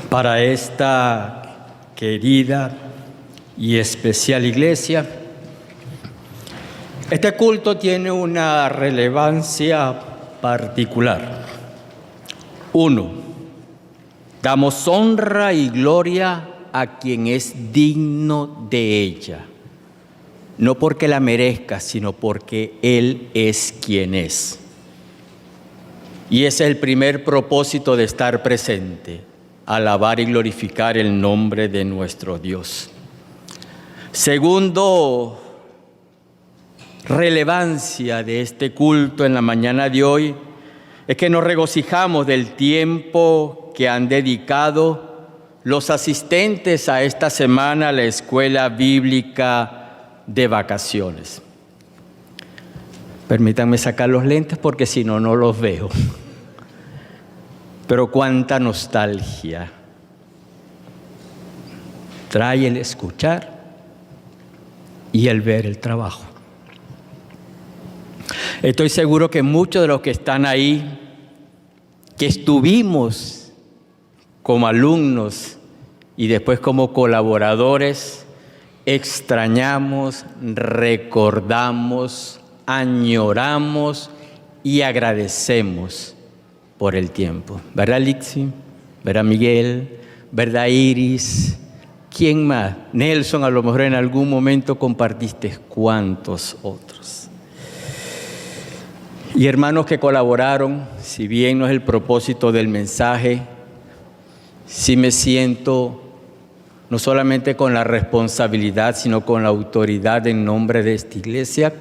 para esta querida y especial iglesia. Este culto tiene una relevancia particular. 1. Damos honra y gloria a quien es digno de ella, no porque la merezca, sino porque Él es quien es. Y ese es el primer propósito de estar presente: alabar y glorificar el nombre de nuestro Dios. Segundo, relevancia de este culto en la mañana de hoy es que nos regocijamos del tiempo que han dedicado los asistentes a esta semana a la escuela bíblica de vacaciones. Permítanme sacar los lentes porque si no, no los veo. Pero cuánta nostalgia trae el escuchar y el ver el trabajo. Estoy seguro que muchos de los que están ahí, que estuvimos como alumnos y después como colaboradores, extrañamos, recordamos, añoramos y agradecemos por el tiempo. ¿Verdad, Lixi? ¿Verdad, Miguel? ¿Verdad, Iris? ¿Quién más? Nelson, a lo mejor en algún momento compartiste. ¿Cuántos otros? Y hermanos que colaboraron, si bien no es el propósito del mensaje, sí me siento no solamente con la responsabilidad, sino con la autoridad en nombre de esta iglesia,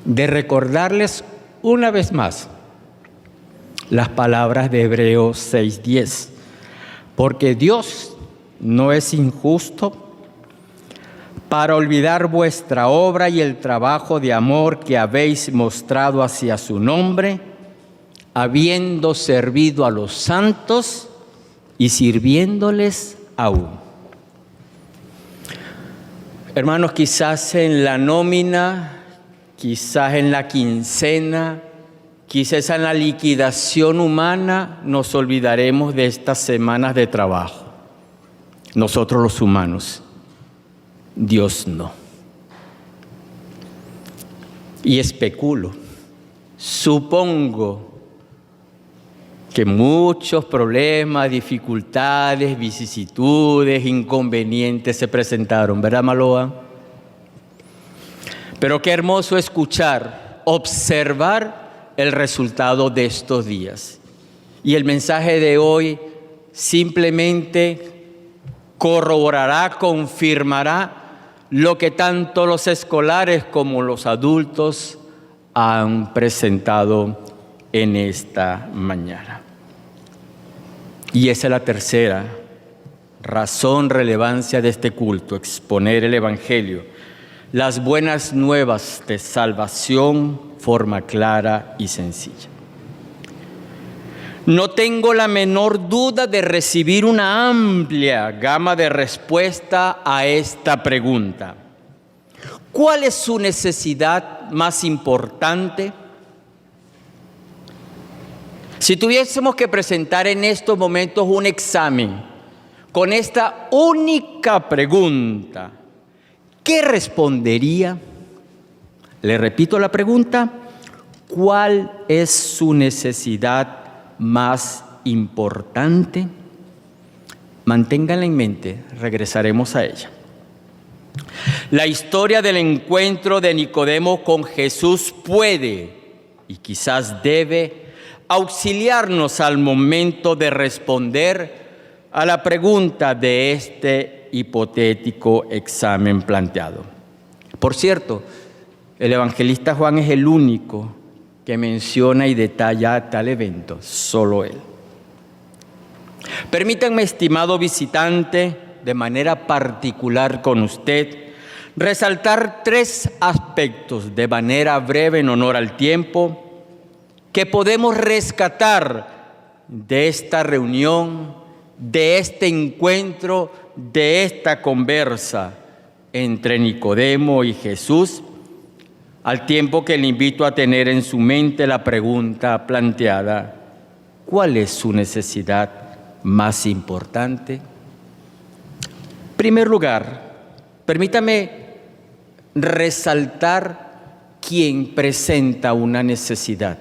de recordarles una vez más las palabras de Hebreos 6:10. Porque Dios no es injusto para olvidar vuestra obra y el trabajo de amor que habéis mostrado hacia su nombre, habiendo servido a los santos y sirviéndoles aún. Hermanos, quizás en la nómina, quizás en la quincena, quizás en la liquidación humana nos olvidaremos de estas semanas de trabajo. Nosotros los humanos, Dios no. Y especulo, supongo que muchos problemas, dificultades, vicisitudes, inconvenientes se presentaron, ¿verdad, Maloa? Pero qué hermoso escuchar, observar el resultado de estos días. Y el mensaje de hoy simplemente corroborará, confirmará lo que tanto los escolares como los adultos han presentado en esta mañana. Y esa es la tercera razón, relevancia de este culto: exponer el Evangelio, las buenas nuevas de salvación, forma clara y sencilla. No tengo la menor duda de recibir una amplia gama de respuesta a esta pregunta. ¿Cuál es su necesidad más importante? Si tuviésemos que presentar en estos momentos un examen con esta única pregunta, ¿qué respondería? Le repito la pregunta: ¿cuál es su necesidad más importante? Manténganla en mente, regresaremos a ella. La historia del encuentro de Nicodemo con Jesús puede y quizás debe auxiliarnos al momento de responder a la pregunta de este hipotético examen planteado. Por cierto, el evangelista Juan es el único que menciona y detalla tal evento, solo él. Permítanme, estimado visitante, de manera particular con usted, resaltar 3 aspectos de manera breve en honor al tiempo que podemos rescatar de esta reunión, de este encuentro, de esta conversa entre Nicodemo y Jesús, al tiempo que le invito a tener en su mente la pregunta planteada: ¿cuál es su necesidad más importante? En primer lugar, permítame resaltar quien presenta una necesidad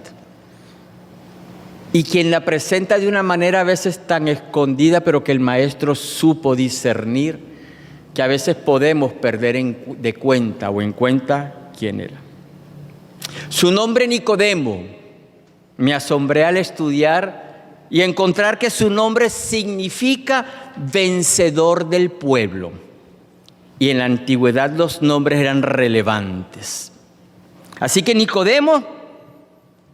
y quien la presenta de una manera a veces tan escondida, pero que el maestro supo discernir, que a veces podemos perder de cuenta o en cuenta quién era. Su nombre Nicodemo. Me asombré al estudiar y encontrar que su nombre significa vencedor del pueblo. Y en la antigüedad los nombres eran relevantes. Así que Nicodemo,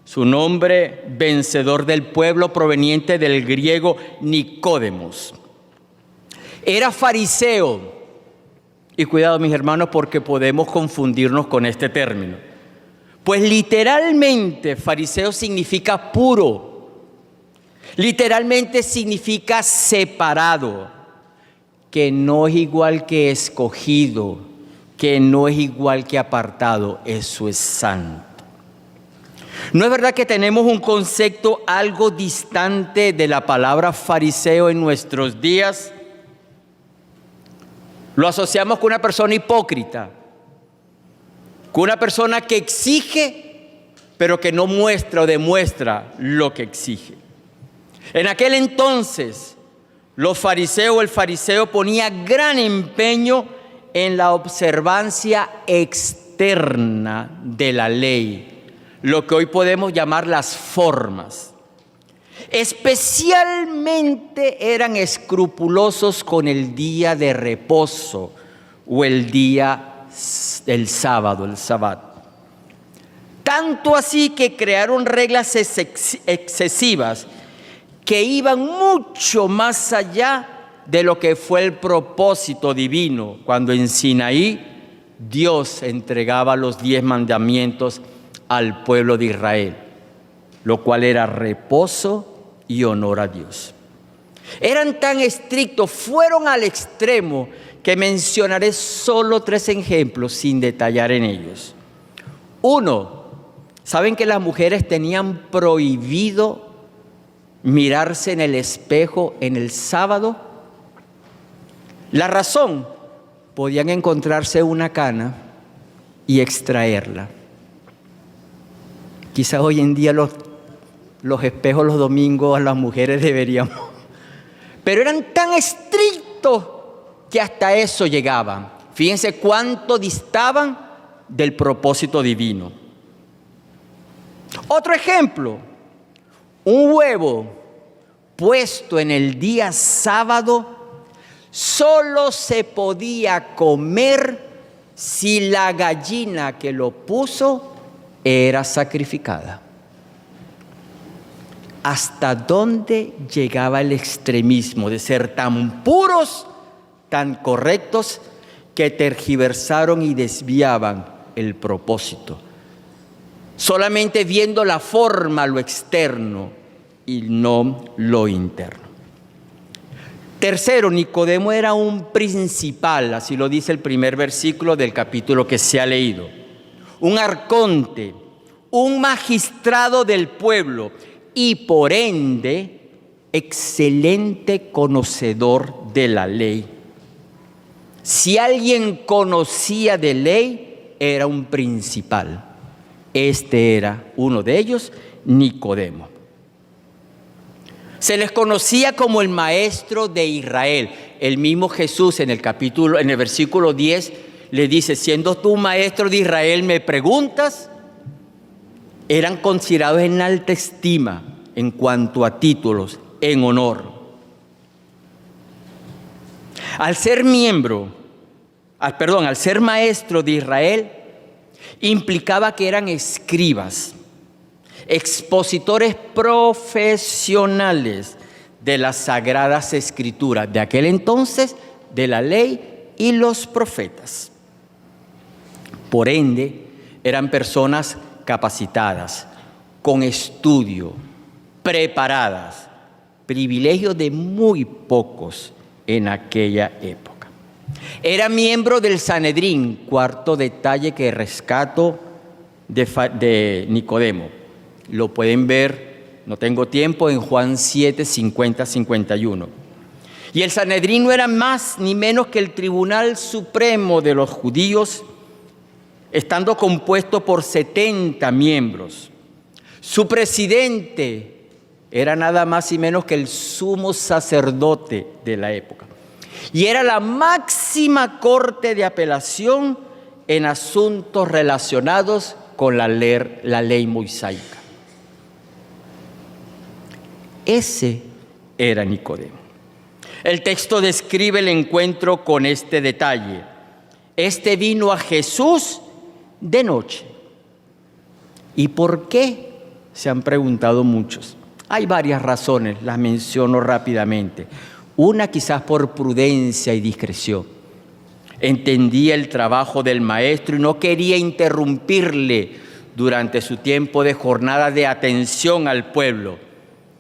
su nombre vencedor del pueblo, proveniente del griego Nicódemos. Era fariseo. Y cuidado, mis hermanos, porque podemos confundirnos con este término. Pues literalmente fariseo significa puro. Literalmente significa separado, que no es igual que escogido, que no es igual que apartado, eso es santo. ¿No es verdad que tenemos un concepto algo distante de la palabra fariseo en nuestros días? Lo asociamos con una persona hipócrita, con una persona que exige, pero que no muestra o demuestra lo que exige. En aquel entonces, el fariseo ponía gran empeño en la observancia externa de la ley, lo que hoy podemos llamar las formas. Especialmente eran escrupulosos con el día de reposo o el sábado, el sabbat. Tanto así que crearon reglas excesivas que iban mucho más allá de lo que fue el propósito divino cuando en Sinaí Dios entregaba los 10 mandamientos al pueblo de Israel, lo cual era reposo y honor a Dios. Eran tan estrictos, fueron al extremo, que mencionaré solo 3 ejemplos sin detallar en ellos. 1, ¿saben que las mujeres tenían prohibido mirarse en el espejo en el sábado? La razón, podían encontrarse una cana y extraerla. Quizás hoy en día los espejos los domingos a las mujeres deberíamos. Pero eran tan estrictos que hasta eso llegaban. Fíjense cuánto distaban del propósito divino. Otro ejemplo, un huevo puesto en el día sábado solo se podía comer si la gallina que lo puso era sacrificada. ¿Hasta dónde llegaba el extremismo de ser tan puros, tan correctos, que tergiversaron y desviaban el propósito? Solamente viendo la forma, lo externo, y no lo interno. Tercero, Nicodemo era un principal, así lo dice el primer versículo del capítulo que se ha leído. Un arconte, un magistrado del pueblo y por ende excelente conocedor de la ley. Si alguien conocía de ley, era un principal. Este era uno de ellos, Nicodemo. Se les conocía como el maestro de Israel. El mismo Jesús en el versículo 10 le dice: siendo tú maestro de Israel, ¿me preguntas? Eran considerados en alta estima en cuanto a títulos, en honor. Al ser maestro de Israel, implicaba que eran escribas, expositores profesionales de las sagradas escrituras de aquel entonces, de la ley y los profetas. Por ende, eran personas capacitadas, con estudio, preparadas, privilegio de muy pocos en aquella época. Era miembro del Sanedrín, cuarto detalle que rescato de Nicodemo. Lo pueden ver no tengo tiempo, en Juan 7, 50, 51. Y el Sanedrín no era más ni menos que el tribunal supremo de los judíos, estando compuesto por 70 miembros. Su presidente era nada más y menos que el sumo sacerdote de la época. Y era la máxima corte de apelación en asuntos relacionados con la ley mosaica. Ese era Nicodemo. El texto describe el encuentro con este detalle. Este vino a Jesús de noche. ¿Y por qué? Se han preguntado muchos. Hay varias razones, las menciono rápidamente. Una quizás por prudencia y discreción. Entendía el trabajo del maestro y no quería interrumpirle durante su tiempo de jornada de atención al pueblo.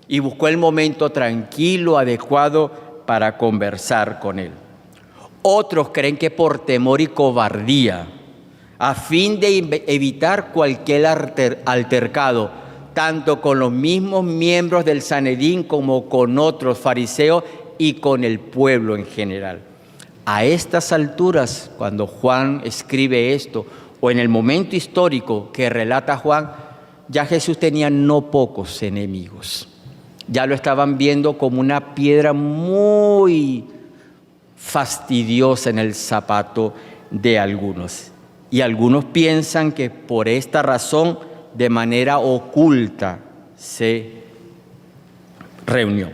Y buscó el momento tranquilo, adecuado para conversar con él. Otros creen que por temor y cobardía, a fin de evitar cualquier altercado, tanto con los mismos miembros del Sanedrín como con otros fariseos y con el pueblo en general. A estas alturas, cuando Juan escribe esto, o en el momento histórico que relata Juan, ya Jesús tenía no pocos enemigos. Ya lo estaban viendo como una piedra muy fastidiosa en el zapato de algunos. Y algunos piensan que por esta razón, de manera oculta, se reunió.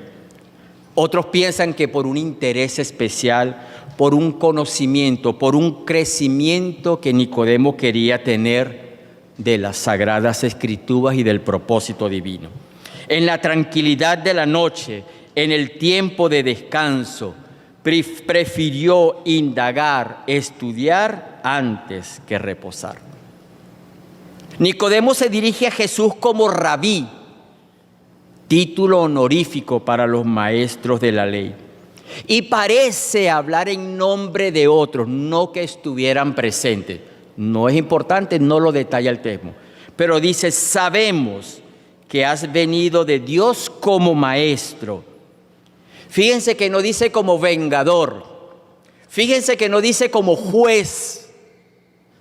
Otros piensan que por un interés especial, por un conocimiento, por un crecimiento que Nicodemo quería tener de las Sagradas Escrituras y del propósito divino. En la tranquilidad de la noche, en el tiempo de descanso, prefirió indagar, estudiar antes que reposar. Nicodemo se dirige a Jesús como rabí, título honorífico para los maestros de la ley. Y parece hablar en nombre de otros, no que estuvieran presentes. No es importante, no lo detalla el texto. Pero dice, sabemos que has venido de Dios como maestro. Fíjense que no dice como vengador. Fíjense que no dice como juez,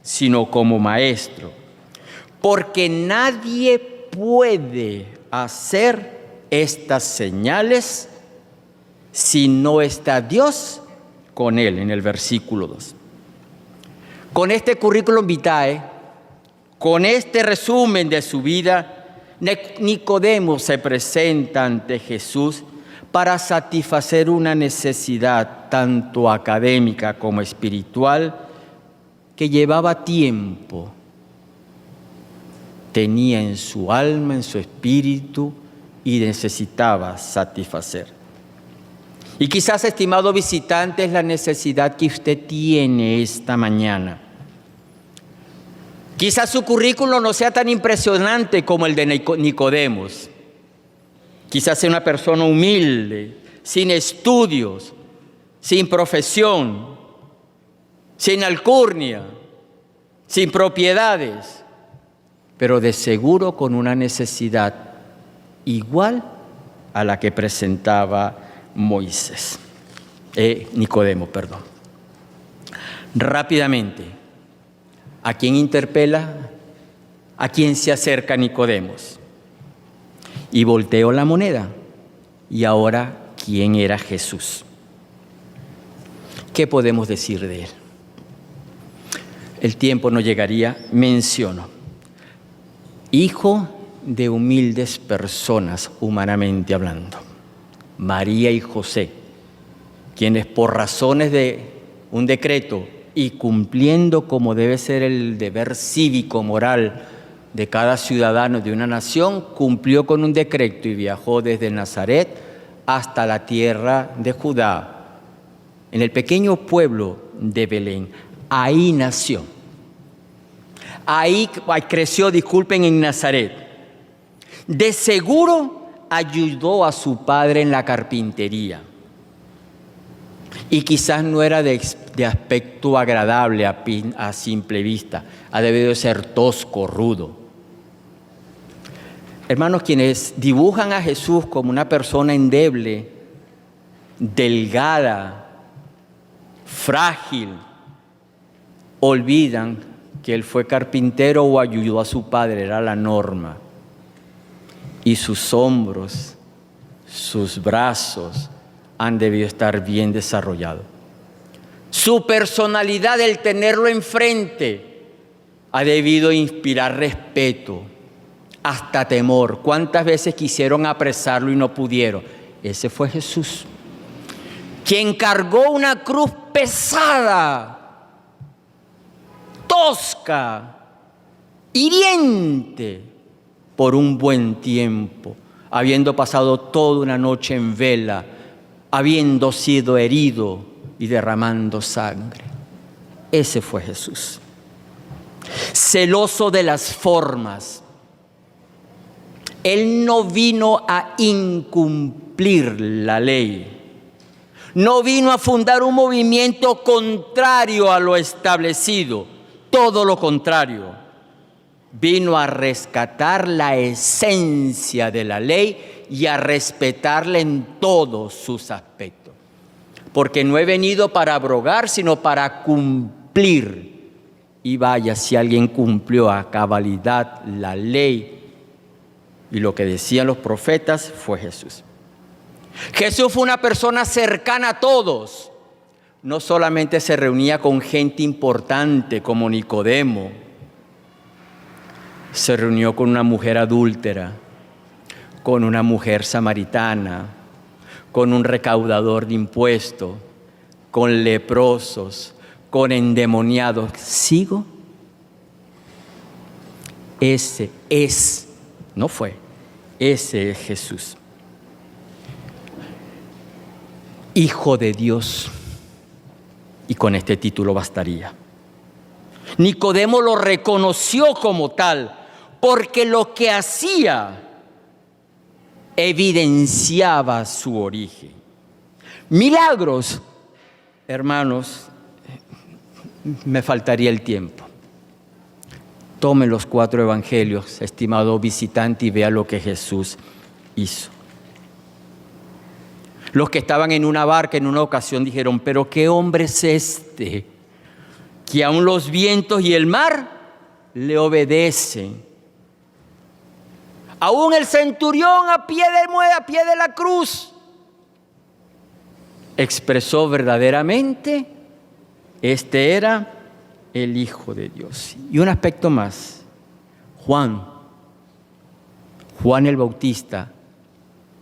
sino como maestro. Porque nadie puede hacer estas señales si no está Dios con él, en el versículo 2. Con este currículum vitae, con este resumen de su vida, Nicodemo se presenta ante Jesús para satisfacer una necesidad tanto académica como espiritual que llevaba tiempo. Tenía en su alma, en su espíritu y necesitaba satisfacer. Y quizás, estimado visitante, es la necesidad que usted tiene esta mañana. Quizás su currículo no sea tan impresionante como el de Nicodemo. Quizás sea una persona humilde, sin estudios, sin profesión, sin alcurnia, sin propiedades, pero de seguro con una necesidad igual a la que presentaba Nicodemo. Rápidamente, ¿a quién interpela? ¿A quién se acerca Nicodemo? Y volteó la moneda. Y ahora, ¿quién era Jesús? ¿Qué podemos decir de él? El tiempo no llegaría, menciono. Hijo de humildes personas, humanamente hablando. María y José, quienes por razones de un decreto y cumpliendo como debe ser el deber cívico, moral de cada ciudadano de una nación, cumplió con un decreto y viajó desde Nazaret hasta la tierra de Judá, en el pequeño pueblo de Belén. Ahí nació. Ahí creció, en Nazaret. De seguro ayudó a su padre en la carpintería. Y quizás no era de aspecto agradable a simple vista. Ha debido ser tosco, rudo. Hermanos, quienes dibujan a Jesús como una persona endeble, delgada, frágil, olvidan que Él fue carpintero o ayudó a su padre, era la norma. Y sus hombros, sus brazos han debido estar bien desarrollados. Su personalidad, el tenerlo enfrente, ha debido inspirar respeto, hasta temor. ¿Cuántas veces quisieron apresarlo y no pudieron? Ese fue Jesús, quien cargó una cruz pesada, tosca, hiriente, por un buen tiempo, habiendo pasado toda una noche en vela, habiendo sido herido y derramando sangre. Ese fue Jesús. Celoso de las formas. Él no vino a incumplir la ley. No vino a fundar un movimiento contrario a lo establecido. Todo lo contrario. Vino a rescatar la esencia de la ley y a respetarla en todos sus aspectos. Porque no he venido para abrogar, sino para cumplir. Y vaya, si alguien cumplió a cabalidad la ley y lo que decían los profetas, fue Jesús. Jesús fue una persona cercana a todos. No solamente se reunía con gente importante como Nicodemo, se reunió con una mujer adúltera, con una mujer samaritana, con un recaudador de impuestos, con leprosos, con endemoniados. ¿Sigo? Ese es, no fue, ese es Jesús. Hijo de Dios. Y con este título bastaría. Nicodemo lo reconoció como tal, porque lo que hacía evidenciaba su origen. Milagros, hermanos, me faltaría el tiempo. Tome los 4 evangelios, estimado visitante, y vea lo que Jesús hizo. Los que estaban en una barca en una ocasión dijeron: pero ¿qué hombre es este, que aun los vientos y el mar le obedecen? Aún el centurión a pie de la cruz expresó verdaderamente: este era el Hijo de Dios. Y un aspecto más, Juan el Bautista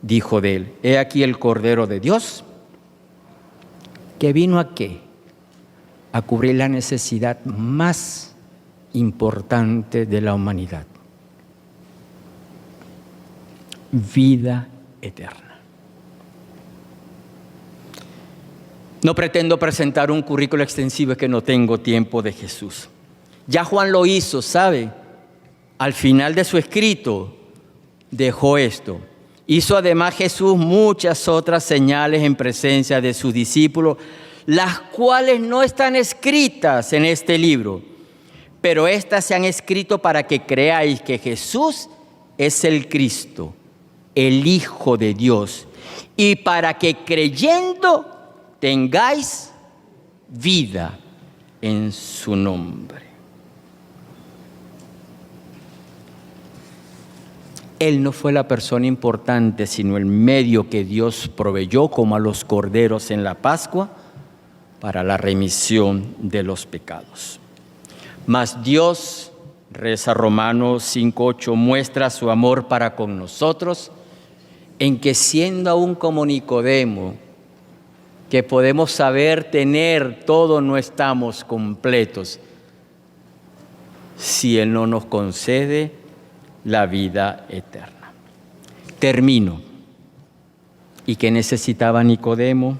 dijo de él: he aquí el Cordero de Dios, que vino ¿a qué? A cubrir la necesidad más importante de la humanidad: vida eterna. No pretendo presentar un currículo extensivo, es que no tengo tiempo de Jesús. Ya Juan lo hizo, ¿sabe? Al final de su escrito dejó esto: hizo además Jesús muchas otras señales en presencia de sus discípulos, las cuales no están escritas en este libro, pero estas se han escrito para que creáis que Jesús es el Cristo, el Hijo de Dios, y para que creyendo tengáis vida en su nombre. Él no fue la persona importante, sino el medio que Dios proveyó, como a los corderos en la Pascua, para la remisión de los pecados. Mas Dios, reza Romanos 5:8, muestra su amor para con nosotros, en que siendo aún como Nicodemo, que podemos saber tener todo, no estamos completos si Él no nos concede la vida eterna. Termino. ¿Y qué necesitaba Nicodemo?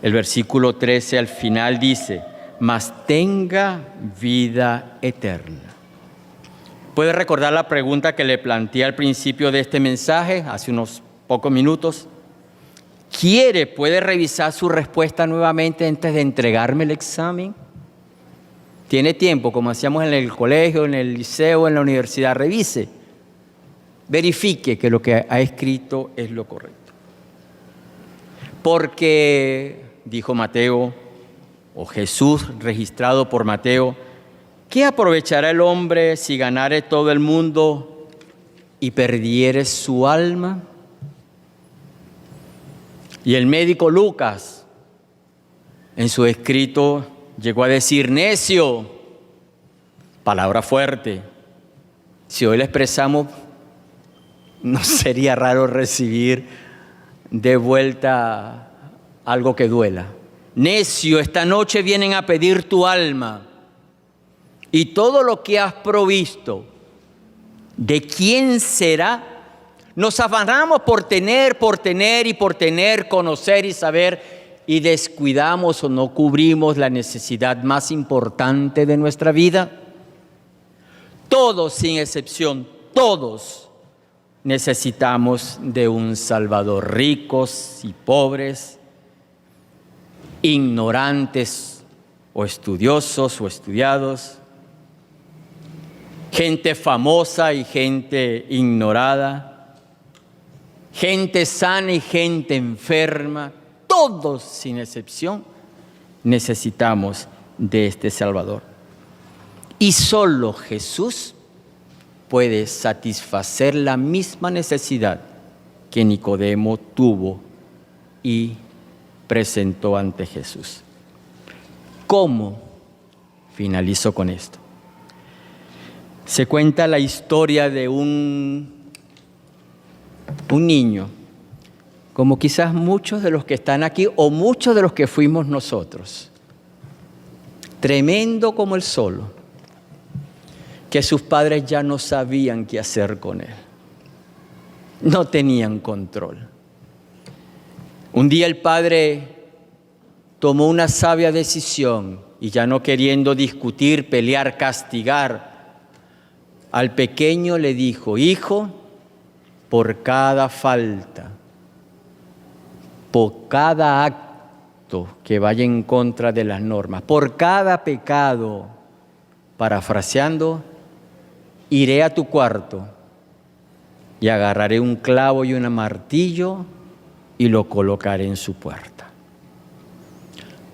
El versículo 13 al final dice: mas tenga vida eterna. ¿Puede recordar la pregunta que le planteé al principio de este mensaje, hace unos pocos minutos? ¿Puede revisar su respuesta nuevamente antes de entregarme el examen? tiene tiempo, como hacíamos en el colegio, en el liceo, en la universidad, revise, verifique que lo que ha escrito es lo correcto. Porque, dijo Mateo, o Jesús registrado por Mateo, ¿qué aprovechará el hombre si ganare todo el mundo y perdiere su alma? Y el médico Lucas, en su escrito, llegó a decir, necio, palabra fuerte. Si hoy la expresamos, no sería raro recibir de vuelta algo que duela. Necio, esta noche vienen a pedir tu alma y todo lo que has provisto, ¿de quién será? Nos afanamos por tener, conocer y saber, y descuidamos o no cubrimos la necesidad más importante de nuestra vida. Todos, sin excepción, todos necesitamos de un Salvador, ricos y pobres, ignorantes o estudiosos o estudiados, gente famosa y gente ignorada, gente sana y gente enferma, todos sin excepción necesitamos de este Salvador. Y solo Jesús puede satisfacer la misma necesidad que Nicodemo tuvo y presentó ante Jesús. ¿Cómo? Finalizo con esto. Se cuenta la historia de un niño, como quizás muchos de los que están aquí o muchos de los que fuimos nosotros, tremendo como el solo, que sus padres ya no sabían qué hacer con él, no tenían control. Un día el padre tomó una sabia decisión y ya no queriendo discutir, pelear, castigar, al pequeño le dijo, hijo, por cada falta, por cada acto que vaya en contra de las normas, por cada pecado, parafraseando, iré a tu cuarto y agarraré un clavo y un martillo y lo colocaré en su puerta.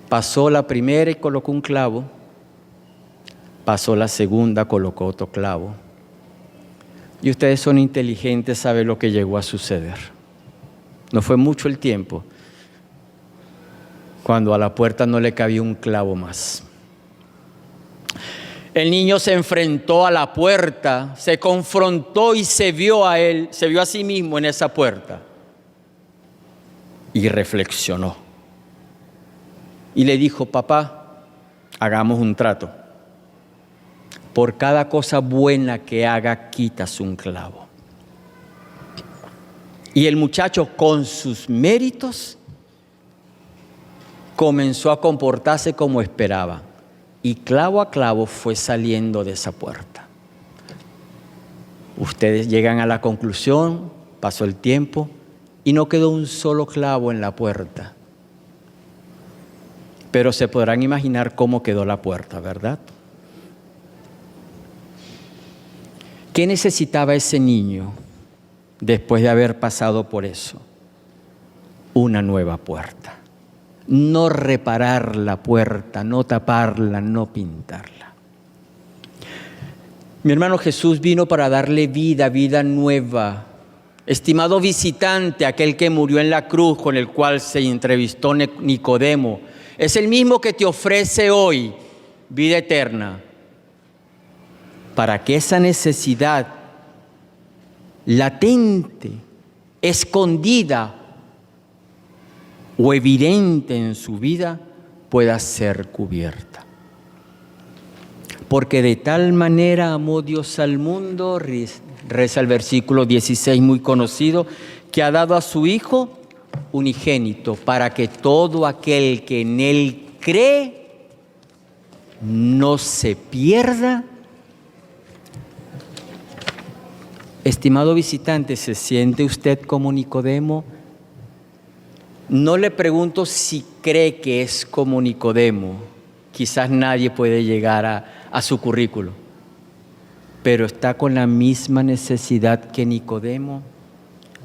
Pasó la primera y colocó un clavo, pasó la segunda, colocó otro clavo. Y ustedes son inteligentes, saben lo que llegó a suceder. No fue mucho el tiempo cuando a la puerta no le cabía un clavo más. El niño se enfrentó a la puerta, se confrontó y se vio a él, se vio a sí mismo en esa puerta. Y reflexionó. Y le dijo, papá, hagamos un trato. Por cada cosa buena que haga, quitas un clavo. Y el muchacho, con sus méritos, comenzó a comportarse como esperaba. Y clavo a clavo fue saliendo de esa puerta. Ustedes llegan a la conclusión, pasó el tiempo y no quedó un solo clavo en la puerta. Pero se podrán imaginar cómo quedó la puerta, ¿verdad? ¿Qué necesitaba ese niño después de haber pasado por eso? Una nueva puerta. No reparar la puerta, no taparla, no pintarla. Mi hermano, Jesús vino para darle vida, vida nueva. Estimado visitante, aquel que murió en la cruz, con el cual se entrevistó Nicodemo, es el mismo que te ofrece hoy vida eterna. Para que esa necesidad latente, escondida o evidente en su vida pueda ser cubierta. Porque de tal manera amó Dios al mundo, reza el versículo 16 muy conocido, que ha dado a su Hijo unigénito para que todo aquel que en Él cree no se pierda. Estimado visitante, ¿se siente usted como Nicodemo? No le pregunto si cree que es como Nicodemo. quizás nadie puede llegar a su currículo, pero está con la misma necesidad que Nicodemo.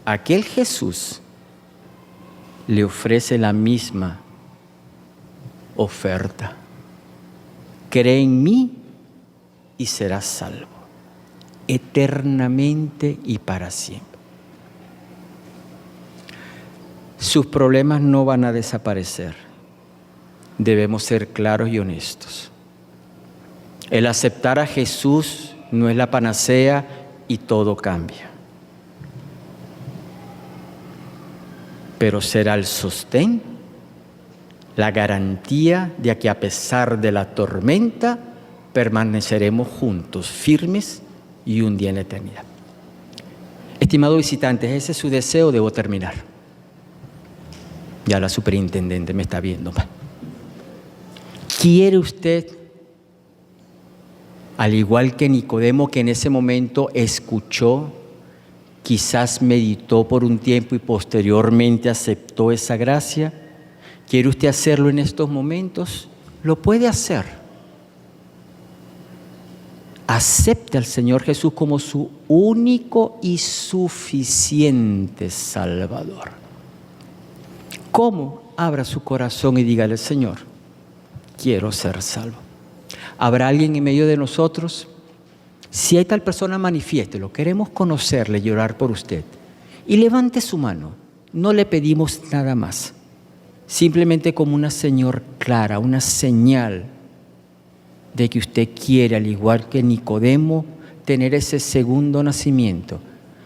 Aquel Jesús le ofrece la misma oferta. Cree en mí y serás salvo, eternamente y para siempre. Sus problemas no van a desaparecer. Debemos ser claros y honestos. El aceptar a Jesús no es la panacea y todo cambia. Pero será el sostén, la garantía de que a pesar de la tormenta permaneceremos juntos, firmes y un día en la eternidad. Estimados visitantes, ese es su deseo. Debo terminar. Ya la superintendente me está viendo. ¿Quiere usted, al igual que Nicodemo, que en ese momento escuchó, quizás meditó por un tiempo y posteriormente aceptó esa gracia? ¿Quiere usted hacerlo en estos momentos? Lo puede hacer. Acepte al Señor Jesús como su único y suficiente Salvador. ¿Cómo? Abra su corazón y dígale: Señor, quiero ser salvo. ¿Habrá alguien en medio de nosotros? Si hay tal persona, manifiéstelo. Queremos conocerle y orar por usted. Y levante su mano. No le pedimos nada más. Simplemente como una señal clara, una señal de que usted quiere, al igual que Nicodemo, tener ese segundo nacimiento,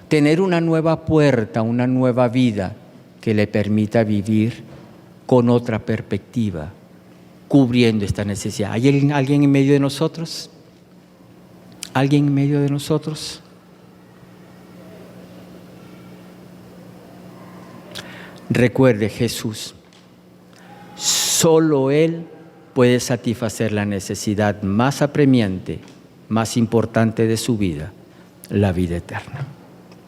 tener una nueva puerta, una nueva vida que le permita vivir con otra perspectiva, cubriendo esta necesidad. ¿Hay alguien en medio de nosotros? ¿Alguien en medio de nosotros? Recuerde, Jesús, solo Él puede satisfacer la necesidad más apremiante, más importante de su vida, la vida eterna.